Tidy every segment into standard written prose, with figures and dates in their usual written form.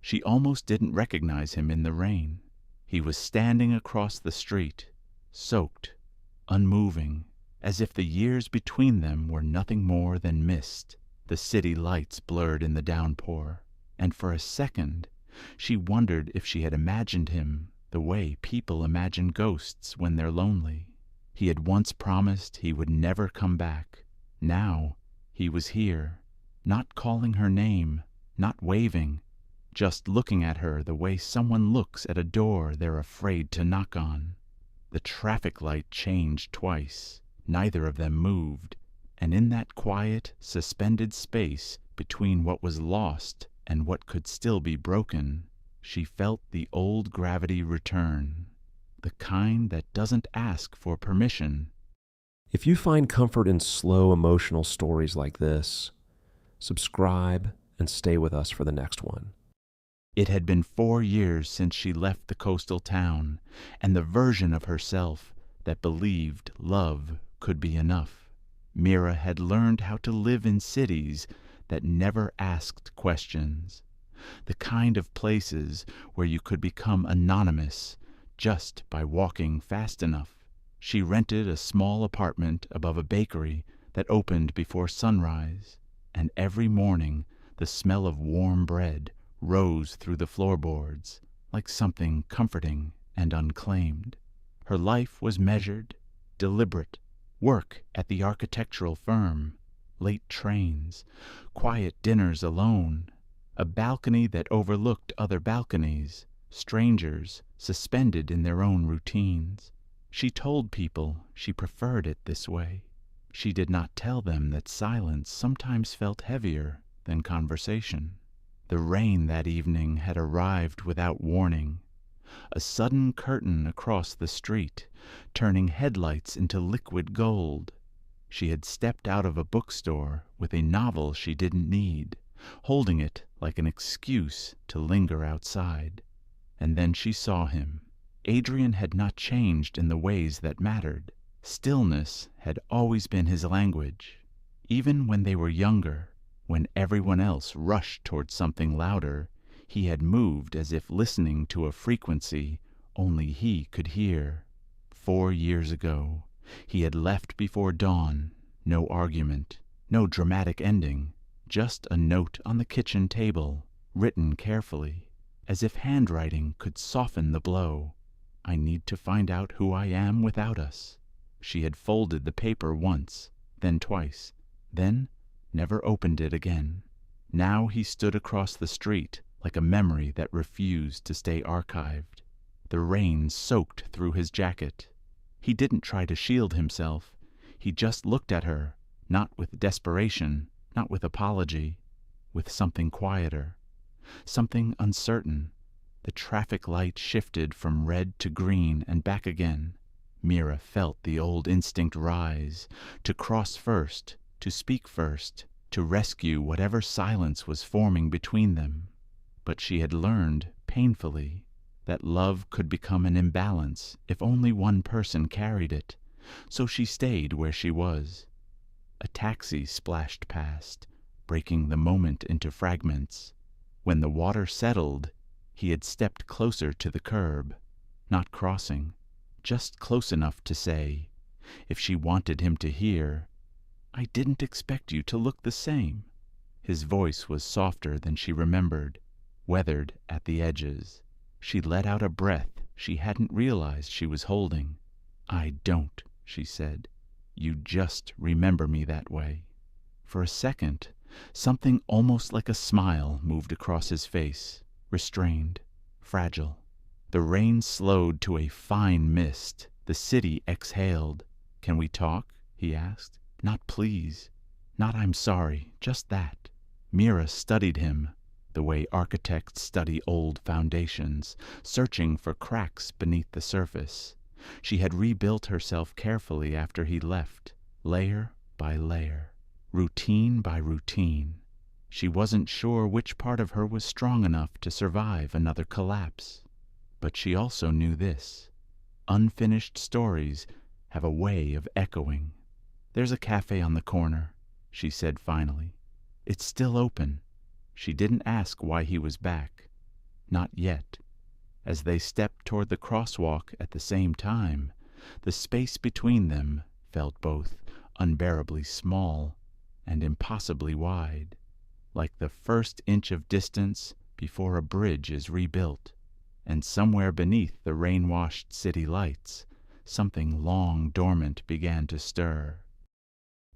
She almost didn't recognize him in the rain. He was standing across the street, soaked, unmoving, as if the years between them were nothing more than mist. The city lights blurred in the downpour, and for a second she wondered if she had imagined him the way people imagine ghosts when they're lonely. He had once promised he would never come back. Now he was here, not calling her name, not waving, just looking at her the way someone looks at a door they're afraid to knock on. The traffic light changed twice. Neither of them moved, and in that quiet, suspended space between what was lost and what could still be broken, she felt the old gravity return, the kind that doesn't ask for permission. If you find comfort in slow emotional stories like this, subscribe and stay with us for the next one. It had been 4 years since she left the coastal town, and the version of herself that believed love could be enough. Mira had learned how to live in cities that never asked questions, the kind of places where you could become anonymous just by walking fast enough. She rented a small apartment above a bakery that opened before sunrise, and every morning the smell of warm bread rose through the floorboards like something comforting and unclaimed. Her life was measured, deliberate, work at the architectural firm, late trains, quiet dinners alone, a balcony that overlooked other balconies, strangers suspended in their own routines. She told people she preferred it this way. She did not tell them that silence sometimes felt heavier than conversation. The rain that evening had arrived without warning, a sudden curtain across the street, turning headlights into liquid gold. She had stepped out of a bookstore with a novel she didn't need, holding it like an excuse to linger outside. And then she saw him. Adrian had not changed in the ways that mattered. Stillness had always been his language. Even when they were younger, when everyone else rushed toward something louder, he had moved as if listening to a frequency only he could hear. 4 years ago, he had left before dawn, no argument, no dramatic ending, just a note on the kitchen table, written carefully, as if handwriting could soften the blow. I need to find out who I am without us. She had folded the paper once, then twice, then never opened it again. Now he stood across the street like a memory that refused to stay archived. The rain soaked through his jacket. He didn't try to shield himself. He just looked at her, not with desperation, not with apology, with something quieter, something uncertain. The traffic light shifted from red to green and back again. Mira felt the old instinct rise, to cross first, to speak first, to rescue whatever silence was forming between them. But she had learned, painfully, that love could become an imbalance if only one person carried it, so she stayed where she was. A taxi splashed past, breaking the moment into fragments. When the water settled, he had stepped closer to the curb, not crossing, just close enough to say, if she wanted him to hear, "I didn't expect you to look the same." His voice was softer than she remembered, weathered at the edges. She let out a breath she hadn't realized she was holding. "I don't," she said. "You just remember me that way." For a second, something almost like a smile moved across his face, restrained, fragile. The rain slowed to a fine mist. The city exhaled. "Can we talk?" he asked. "Not please. Not I'm sorry. Just that." Mira studied him, the way architects study old foundations, searching for cracks beneath the surface. She had rebuilt herself carefully after he left, layer by layer, routine by routine. She wasn't sure which part of her was strong enough to survive another collapse. But she also knew this: unfinished stories have a way of echoing. "There's a cafe on the corner," she said finally. "It's still open." She didn't ask why he was back. Not yet. As they stepped toward the crosswalk at the same time, the space between them felt both unbearably small and impossibly wide, like the first inch of distance before a bridge is rebuilt, and somewhere beneath the rain-washed city lights, something long dormant began to stir.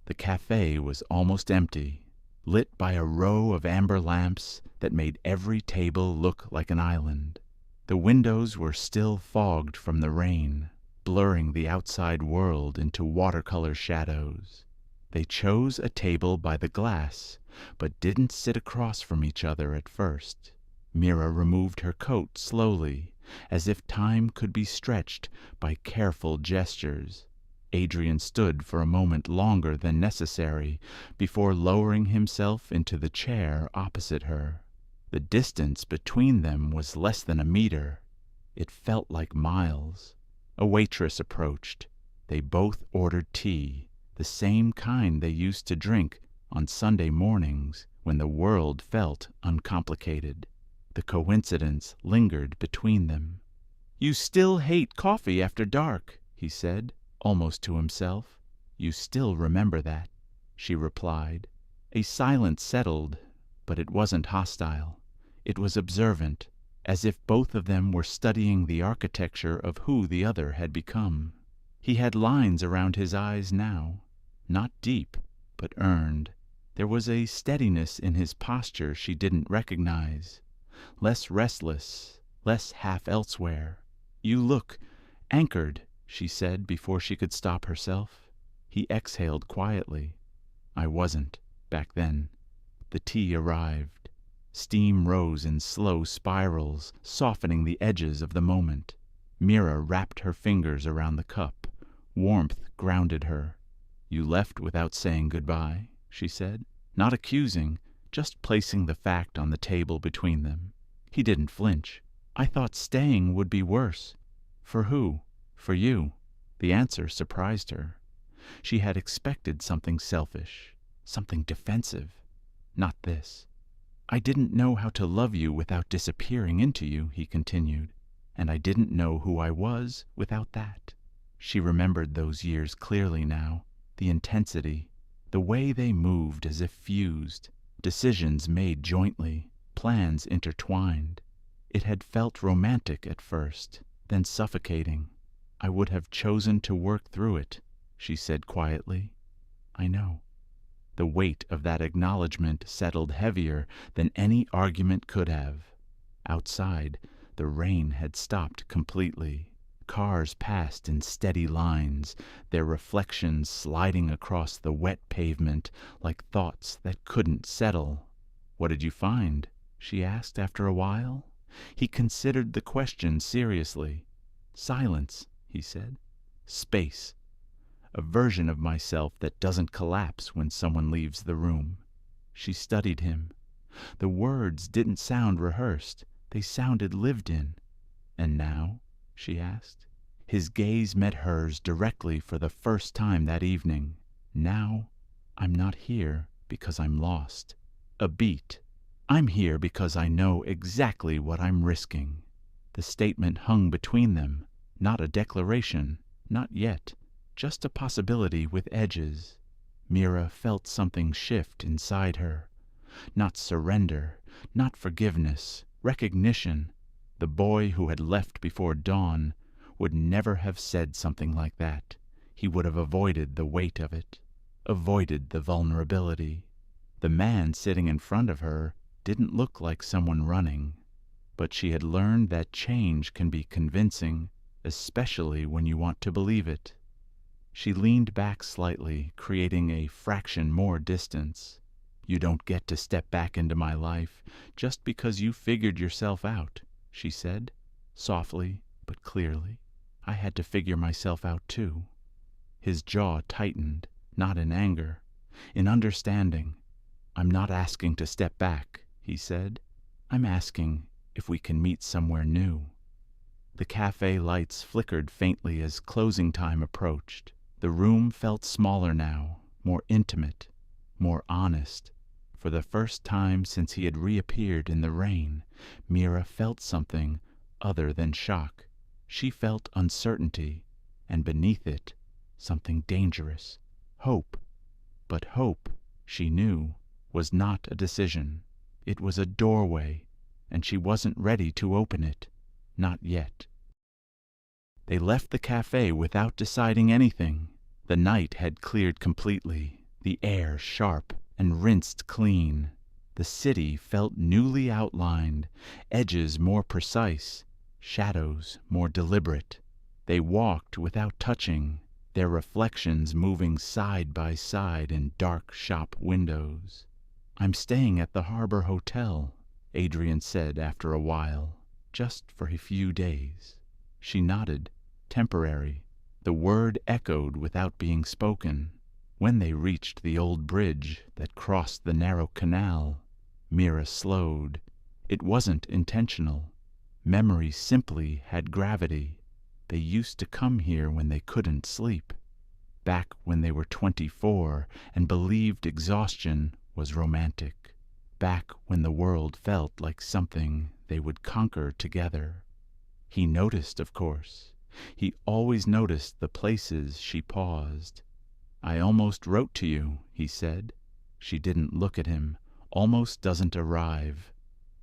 The café was almost empty, lit by a row of amber lamps that made every table look like an island. The windows were still fogged from the rain, blurring the outside world into watercolor shadows. They chose a table by the glass, but didn't sit across from each other at first. Mira removed her coat slowly, as if time could be stretched by careful gestures. Adrian stood for a moment longer than necessary before lowering himself into the chair opposite her. The distance between them was less than a meter. It felt like miles. A waitress approached. They both ordered tea, the same kind they used to drink on Sunday mornings when the world felt uncomplicated. The coincidence lingered between them. "You still hate coffee after dark," he said, almost to himself. "You still remember that," she replied. A silence settled, but it wasn't hostile. It was observant, as if both of them were studying the architecture of who the other had become. He had lines around his eyes now, not deep, but earned. There was a steadiness in his posture she didn't recognize, less restless, less half elsewhere. "You look anchored," she said before she could stop herself. He exhaled quietly. "I wasn't, back then." The tea arrived. Steam rose in slow spirals, softening the edges of the moment. Mira wrapped her fingers around the cup. Warmth grounded her. "You left without saying goodbye," she said, not accusing, just placing the fact on the table between them. He didn't flinch. "I thought staying would be worse." "For who?" "For you." The answer surprised her. She had expected something selfish, something defensive. Not this. "I didn't know how to love you without disappearing into you," he continued, "and I didn't know who I was without that." She remembered those years clearly now, the intensity, the way they moved as if fused, decisions made jointly, plans intertwined. It had felt romantic at first, then suffocating. "I would have chosen to work through it," she said quietly. "I know." The weight of that acknowledgment settled heavier than any argument could have. Outside, the rain had stopped completely. Cars passed in steady lines, their reflections sliding across the wet pavement like thoughts that couldn't settle. "What did you find?" she asked after a while. He considered the question seriously. "Silence," he said. "Space. A version of myself that doesn't collapse when someone leaves the room." She studied him. The words didn't sound rehearsed. They sounded lived in. "And now?" she asked. His gaze met hers directly for the first time that evening. "Now, I'm not here because I'm lost." A beat. "I'm here because I know exactly what I'm risking." The statement hung between them, not a declaration, not yet. Just a possibility with edges. Mira felt something shift inside her. Not surrender, not forgiveness, recognition. The boy who had left before dawn would never have said something like that. He would have avoided the weight of it, avoided the vulnerability. The man sitting in front of her didn't look like someone running, but she had learned that change can be convincing, especially when you want to believe it. She leaned back slightly, creating a fraction more distance. "You don't get to step back into my life just because you figured yourself out," she said, softly but clearly. "I had to figure myself out too." His jaw tightened, not in anger, in understanding. "I'm not asking to step back," he said. "I'm asking if we can meet somewhere new." The cafe lights flickered faintly as closing time approached. The room felt smaller now, more intimate, more honest. For the first time since he had reappeared in the rain, Mira felt something other than shock. She felt uncertainty, and beneath it, something dangerous. Hope. But hope, she knew, was not a decision. It was a doorway, and she wasn't ready to open it. Not yet. They left the cafe without deciding anything. The night had cleared completely, the air sharp and rinsed clean. The city felt newly outlined, edges more precise, shadows more deliberate. They walked without touching, their reflections moving side by side in dark shop windows. "I'm staying at the Harbor Hotel," Adrian said after a while, "just for a few days." She nodded. Temporary. The word echoed without being spoken. When they reached the old bridge that crossed the narrow canal, Mira slowed. It wasn't intentional. Memory simply had gravity. They used to come here when they couldn't sleep. Back when they were 24 and believed exhaustion was romantic. Back when the world felt like something they would conquer together. He noticed, of course. He always noticed the places she paused. "I almost wrote to you," he said. She didn't look at him. "Almost doesn't arrive."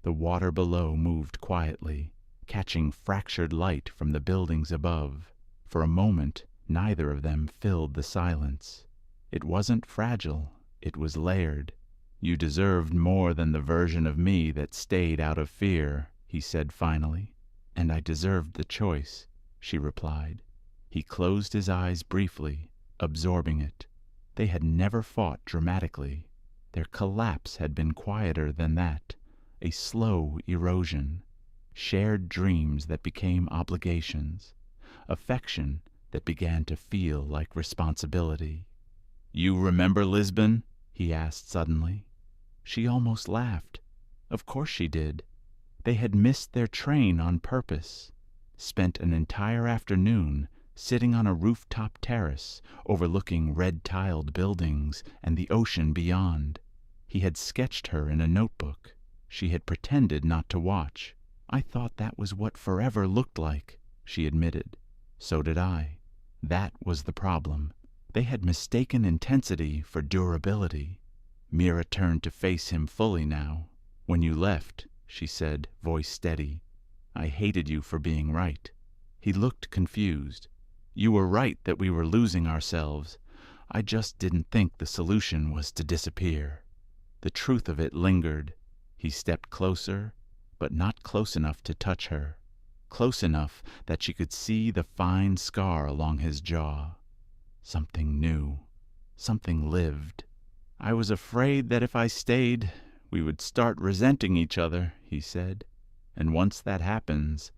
The water below moved quietly, catching fractured light from the buildings above. For a moment, neither of them filled the silence. It wasn't fragile. It was layered. "You deserved more than the version of me that stayed out of fear," he said finally. "And I deserved the choice," she replied. He closed his eyes briefly, absorbing it. They had never fought dramatically. Their collapse had been quieter than that, a slow erosion. Shared dreams that became obligations. Affection that began to feel like responsibility. "You remember Lisbon?" he asked suddenly. She almost laughed. Of course she did. They had missed their train on purpose. Spent an entire afternoon sitting on a rooftop terrace overlooking red-tiled buildings and the ocean beyond. He had sketched her in a notebook. She had pretended not to watch. "I thought that was what forever looked like," she admitted. "So did I." That was the problem. They had mistaken intensity for durability. Mira turned to face him fully now. "When you left," she said, voice steady, "I hated you for being right." He looked confused. "You were right that we were losing ourselves. I just didn't think the solution was to disappear." The truth of it lingered. He stepped closer, but not close enough to touch her. Close enough that she could see the fine scar along his jaw. Something new. Something lived. "I was afraid that if I stayed, we would start resenting each other," he said. "And once that happens,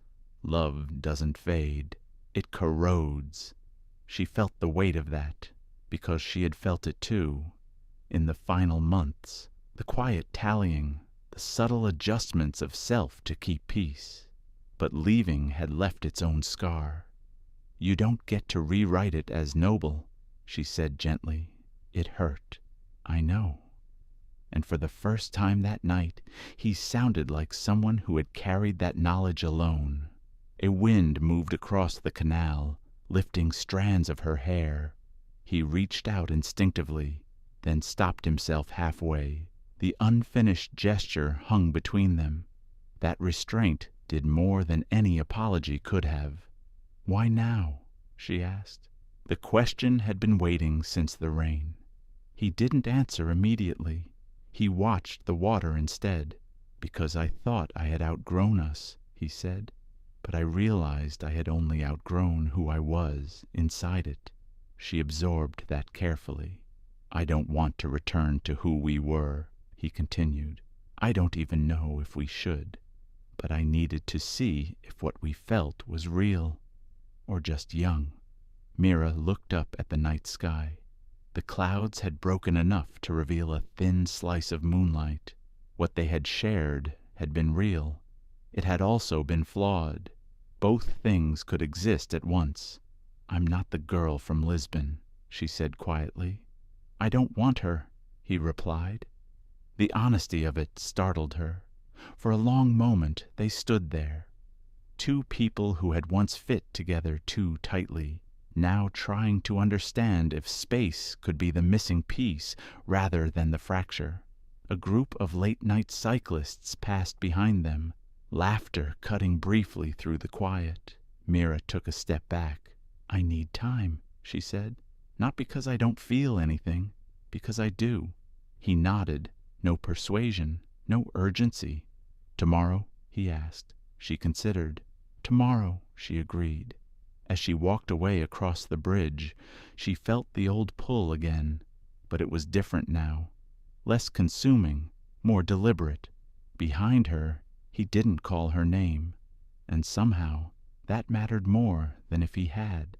love doesn't fade. It corrodes." She felt the weight of that, because she had felt it too. In the final months, the quiet tallying, the subtle adjustments of self to keep peace. But leaving had left its own scar. "You don't get to rewrite it as noble," she said gently. "It hurt. I know." And for the first time that night, he sounded like someone who had carried that knowledge alone. A wind moved across the canal, lifting strands of her hair. He reached out instinctively, then stopped himself halfway. The unfinished gesture hung between them. That restraint did more than any apology could have. "Why now?" she asked. The question had been waiting since the rain. He didn't answer immediately. He watched the water instead. "Because I thought I had outgrown us," he said. "But I realized I had only outgrown who I was inside it." She absorbed that carefully. "I don't want to return to who we were," he continued. "I don't even know if we should. But I needed to see if what we felt was real, or just young." Mira looked up at the night sky. The clouds had broken enough to reveal a thin slice of moonlight. What they had shared had been real. It had also been flawed. Both things could exist at once. "I'm not the girl from Lisbon," she said quietly. "I don't want her," he replied. The honesty of it startled her. For a long moment they stood there, two people who had once fit together too tightly, now trying to understand if space could be the missing piece rather than the fracture. A group of late-night cyclists passed behind them, laughter cutting briefly through the quiet. Mira took a step back. "I need time," she said. "Not because I don't feel anything, because I do." He nodded. No persuasion, no urgency. "Tomorrow?" he asked. She considered. "Tomorrow," she agreed. As she walked away across the bridge, she felt the old pull again, but it was different now. Less consuming, more deliberate. Behind her, he didn't call her name, and somehow that mattered more than if he had.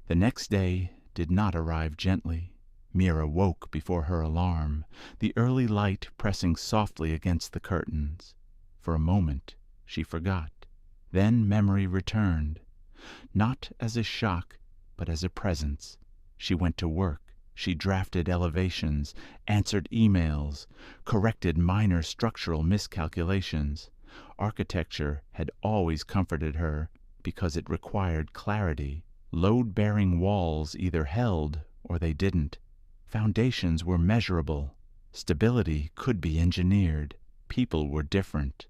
The next day did not arrive gently. Mira woke before her alarm, the early light pressing softly against the curtains. For a moment she forgot. Then memory returned, not as a shock, but as a presence. She went to work. She drafted elevations, answered emails, corrected minor structural miscalculations. Architecture had always comforted her because it required clarity. Load-bearing walls either held or they didn't. Foundations were measurable. Stability could be engineered. People were different.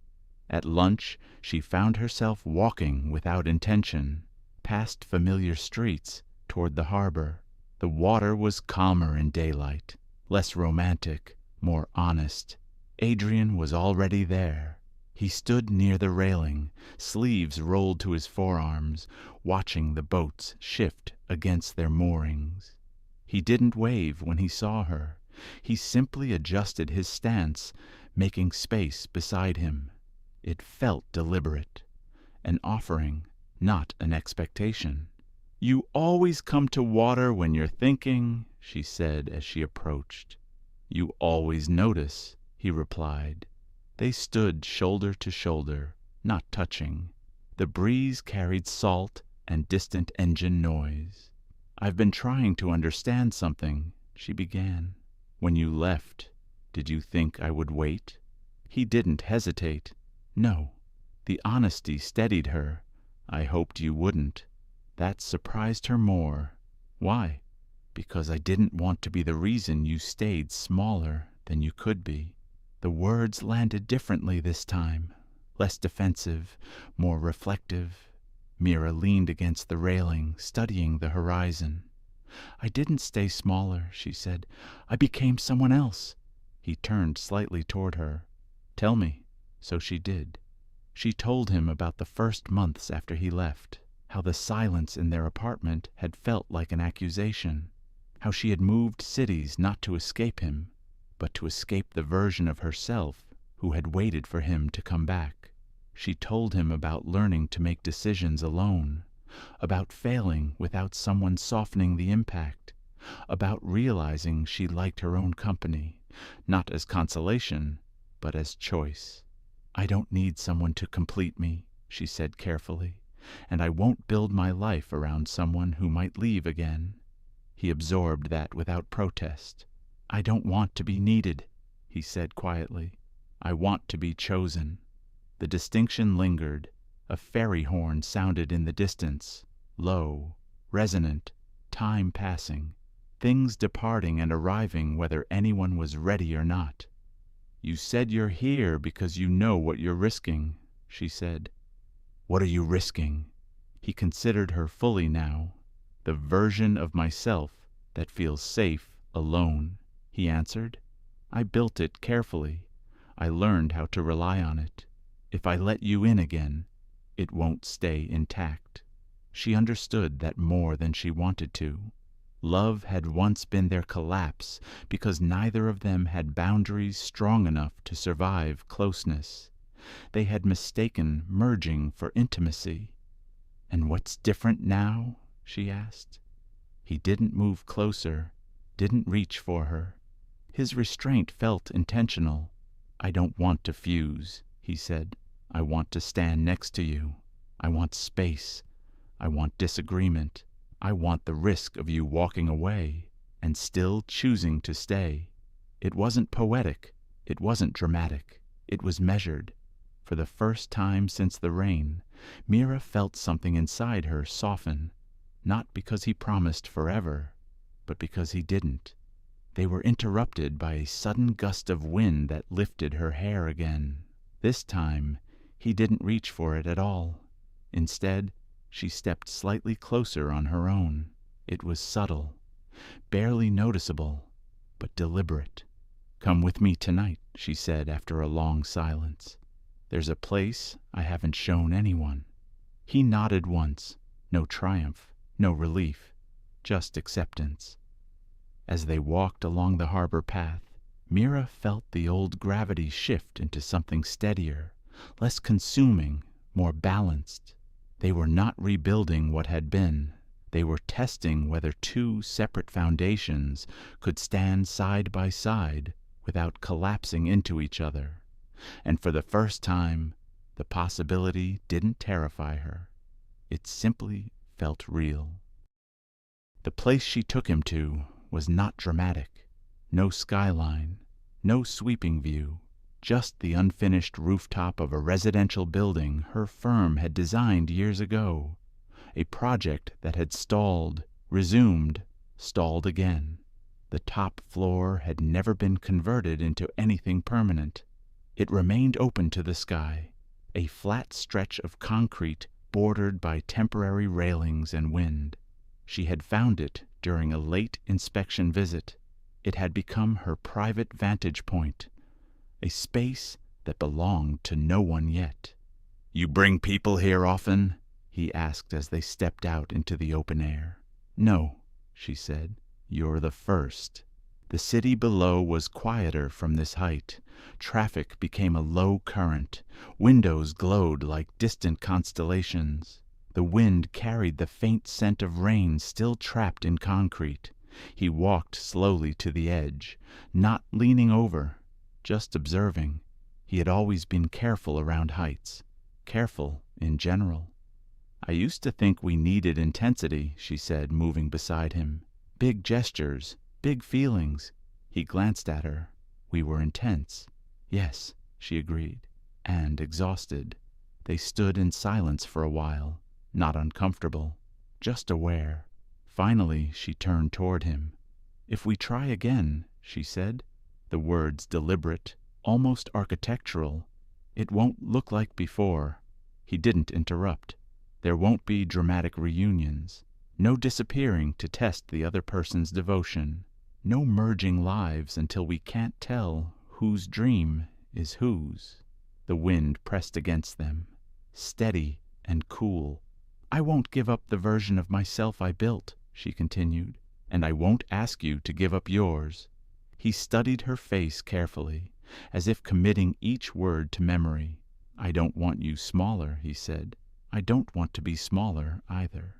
At lunch, she found herself walking without intention, past familiar streets, toward the harbor. The water was calmer in daylight, less romantic, more honest. Adrian was already there. He stood near the railing, sleeves rolled to his forearms, watching the boats shift against their moorings. He didn't wave when he saw her. He simply adjusted his stance, making space beside him. It felt deliberate, an offering, not an expectation. "You always come to water when you're thinking," she said as she approached. "You always notice," he replied. They stood shoulder to shoulder, not touching. The breeze carried salt and distant engine noise. "I've been trying to understand something," she began. "When you left, did you think I would wait?" He didn't hesitate. "No." The honesty steadied her. "I hoped you wouldn't." That surprised her more. "Why?" "Because I didn't want to be the reason you stayed smaller than you could be." The words landed differently this time, less defensive, more reflective. Mira leaned against the railing, studying the horizon. "I didn't stay smaller," she said. "I became someone else." He turned slightly toward her. "Tell me." So she did. She told him about the first months after he left, how the silence in their apartment had felt like an accusation, how she had moved cities not to escape him, but to escape the version of herself who had waited for him to come back. She told him about learning to make decisions alone, about failing without someone softening the impact, about realizing she liked her own company, not as consolation, but as choice. "I don't need someone to complete me," she said carefully, "and I won't build my life around someone who might leave again." He absorbed that without protest. "I don't want to be needed," he said quietly. "I want to be chosen." The distinction lingered. A ferry horn sounded in the distance, low, resonant, time passing, things departing and arriving whether anyone was ready or not. "You said you're here because you know what you're risking," she said. "What are you risking?" He considered her fully now. "The version of myself that feels safe alone," he answered. "I built it carefully. I learned how to rely on it. If I let you in again, it won't stay intact." She understood that more than she wanted to. Love had once been their collapse because neither of them had boundaries strong enough to survive closeness. They had mistaken merging for intimacy. "And what's different now?" she asked. He didn't move closer, didn't reach for her. His restraint felt intentional. "I don't want to fuse," he said. "I want to stand next to you. I want space. I want disagreement. I want the risk of you walking away and still choosing to stay." It wasn't poetic. It wasn't dramatic. It was measured. For the first time since the rain, Mira felt something inside her soften, not because he promised forever, but because he didn't. They were interrupted by a sudden gust of wind that lifted her hair again. This time, he didn't reach for it at all. Instead, she stepped slightly closer on her own. It was subtle, barely noticeable, but deliberate. "Come with me tonight," she said after a long silence. "There's a place I haven't shown anyone." He nodded once. No triumph, no relief, just acceptance. As they walked along the harbor path, Mira felt the old gravity shift into something steadier, less consuming, more balanced. They were not rebuilding what had been. They were testing whether two separate foundations could stand side by side without collapsing into each other. And for the first time, the possibility didn't terrify her. It simply felt real. The place she took him to was not dramatic. No skyline, no sweeping view, just the unfinished rooftop of a residential building her firm had designed years ago. A project that had stalled, resumed, stalled again. The top floor had never been converted into anything permanent. It remained open to the sky, a flat stretch of concrete bordered by temporary railings and wind. She had found it during a late inspection visit. It had become her private vantage point, a space that belonged to no one yet. "You bring people here often?" he asked as they stepped out into the open air. "No," she said. "You're the first." The city below was quieter from this height. Traffic became a low current. Windows glowed like distant constellations. The wind carried the faint scent of rain still trapped in concrete. He walked slowly to the edge, not leaning over, just observing. He had always been careful around heights, careful in general. "I used to think we needed intensity," she said, moving beside him. "Big gestures, big feelings." He glanced at her. "We were intense." "Yes," she agreed, and exhausted. They stood in silence for a while, not uncomfortable, just aware. Finally she turned toward him. "If we try again," she said, the words deliberate, almost architectural, "it won't look like before." He didn't interrupt. "There won't be dramatic reunions. No disappearing to test the other person's devotion. No merging lives until we can't tell whose dream is whose." The wind pressed against them, steady and cool. "I won't give up the version of myself I built," she continued, "and I won't ask you to give up yours." He studied her face carefully, as if committing each word to memory. "I don't want you smaller," he said. "I don't want to be smaller either."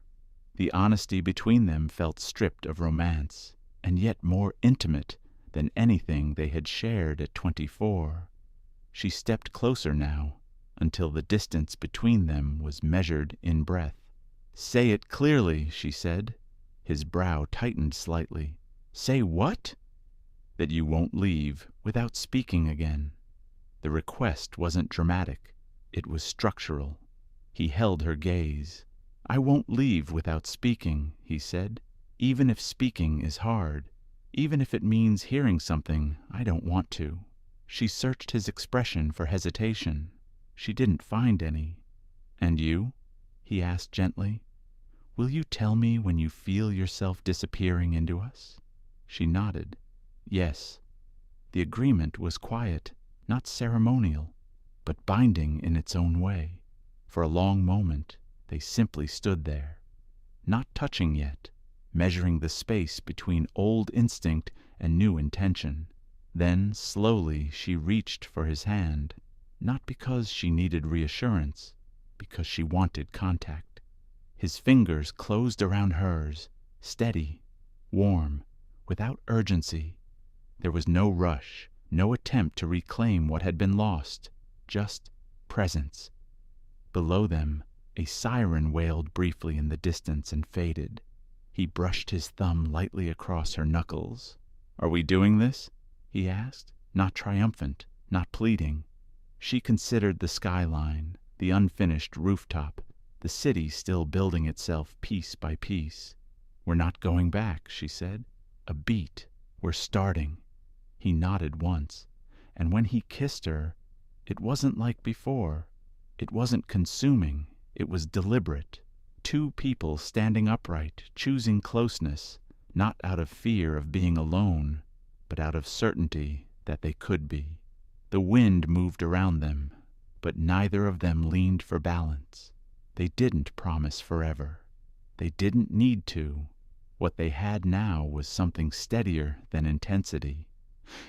The honesty between them felt stripped of romance, and yet more intimate than anything they had shared at 24. She stepped closer now, until the distance between them was measured in breath. "Say it clearly," she said. His brow tightened slightly. "Say what?" "That you won't leave without speaking again." The request wasn't dramatic. It was structural. He held her gaze. "I won't leave without speaking," he said, "even if speaking is hard, even if it means hearing something I don't want to." She searched his expression for hesitation. She didn't find any. "And you?" he asked gently. "Will you tell me when you feel yourself disappearing into us?" She nodded. "Yes." The agreement was quiet, not ceremonial, but binding in its own way. For a long moment they simply stood there, not touching yet, measuring the space between old instinct and new intention. Then slowly she reached for his hand, not because she needed reassurance, because she wanted contact. His fingers closed around hers, steady, warm, without urgency. There was no rush, no attempt to reclaim what had been lost, just presence. Below them, a siren wailed briefly in the distance and faded. He brushed his thumb lightly across her knuckles. "Are we doing this?" he asked, not triumphant, not pleading. She considered the skyline, the unfinished rooftop, the city still building itself piece by piece. "We're not going back," she said. "A beat. We're starting." He nodded once, and when he kissed her, it wasn't like before. It wasn't consuming, it was deliberate. Two people standing upright, choosing closeness, not out of fear of being alone, but out of certainty that they could be. The wind moved around them, but neither of them leaned for balance. They didn't promise forever. They didn't need to. What they had now was something steadier than intensity.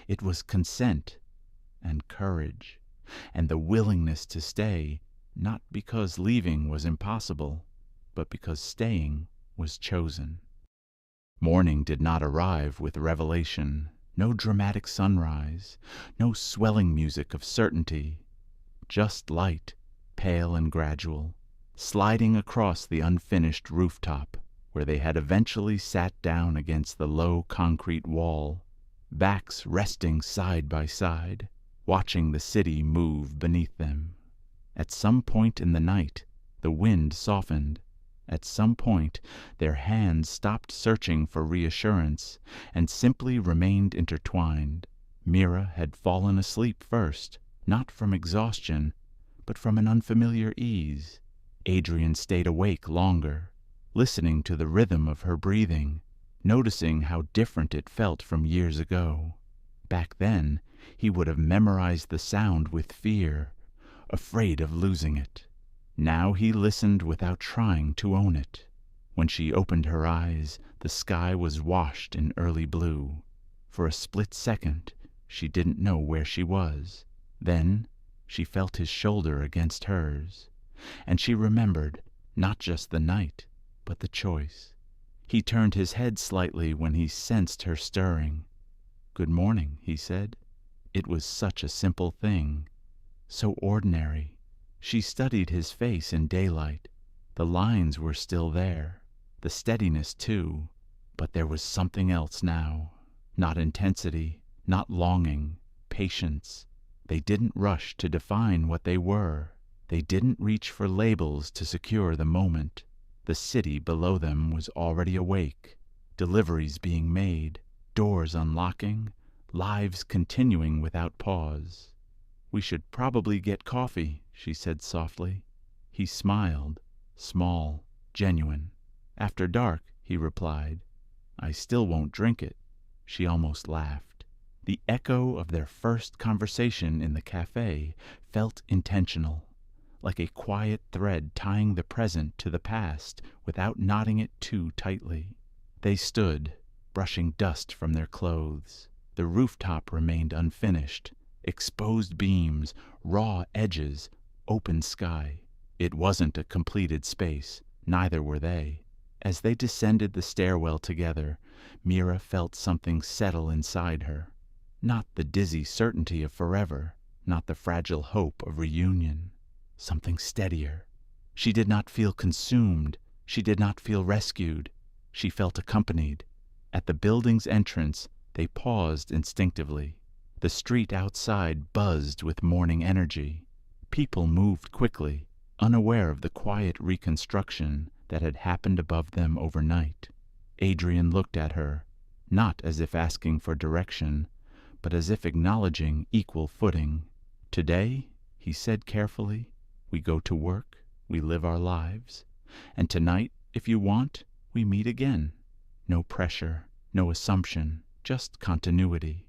It was consent and courage, and the willingness to stay, not because leaving was impossible, but because staying was chosen. Morning did not arrive with revelation, no dramatic sunrise, no swelling music of certainty, just light, pale and gradual, sliding across the unfinished rooftop, where they had eventually sat down against the low concrete wall, backs resting side by side, watching the city move beneath them. At some point in the night, the wind softened. At some point, their hands stopped searching for reassurance and simply remained intertwined. Mira had fallen asleep first, not from exhaustion, but from an unfamiliar ease. Adrian stayed awake longer, listening to the rhythm of her breathing, noticing how different it felt from years ago. Back then, he would have memorized the sound with fear, afraid of losing it. Now he listened without trying to own it. When she opened her eyes, the sky was washed in early blue. For a split second, she didn't know where she was. Then she felt his shoulder against hers, and she remembered not just the night, but the choice. He turned his head slightly when he sensed her stirring. "Good morning," he said. It was such a simple thing, so ordinary. She studied his face in daylight. The lines were still there, the steadiness too, but there was something else now. Not intensity, not longing, patience. They didn't rush to define what they were. They didn't reach for labels to secure the moment. The city below them was already awake, deliveries being made, doors unlocking, lives continuing without pause. "We should probably get coffee," she said softly. He smiled, small, genuine. "After dark," he replied. "I still won't drink it." She almost laughed. The echo of their first conversation in the café felt intentional, like a quiet thread tying the present to the past without knotting it too tightly. They stood, brushing dust from their clothes. The rooftop remained unfinished. Exposed beams, raw edges, open sky. It wasn't a completed space, neither were they. As they descended the stairwell together, Mira felt something settle inside her. Not the dizzy certainty of forever, not the fragile hope of reunion. Something steadier. She did not feel consumed. She did not feel rescued. She felt accompanied. At the building's entrance, they paused instinctively. The street outside buzzed with morning energy. People moved quickly, unaware of the quiet reconstruction that had happened above them overnight. Adrian looked at her, not as if asking for direction, but as if acknowledging equal footing. "Today," he said carefully, "we go to work, we live our lives, and tonight, if you want, we meet again. No pressure, no assumption, just continuity."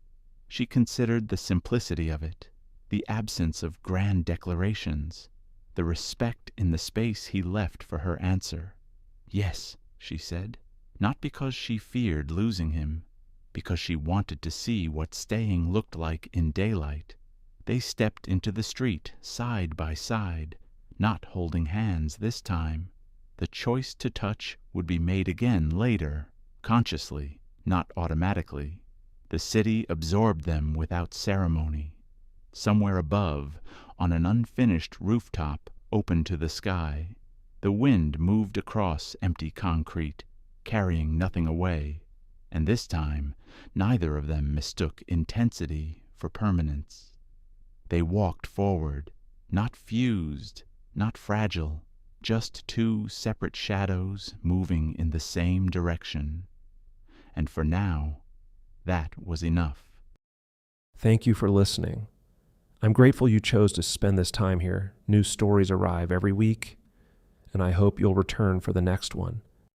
She considered the simplicity of it, the absence of grand declarations, the respect in the space he left for her answer. "Yes," she said, not because she feared losing him, because she wanted to see what staying looked like in daylight. They stepped into the street side by side, not holding hands this time. The choice to touch would be made again later, consciously, not automatically. The city absorbed them without ceremony. Somewhere above, on an unfinished rooftop open to the sky, the wind moved across empty concrete, carrying nothing away, and this time neither of them mistook intensity for permanence. They walked forward, not fused, not fragile, just two separate shadows moving in the same direction. And for now, that was enough. Thank you for listening. I'm grateful you chose to spend this time here. New stories arrive every week, and I hope you'll return for the next one.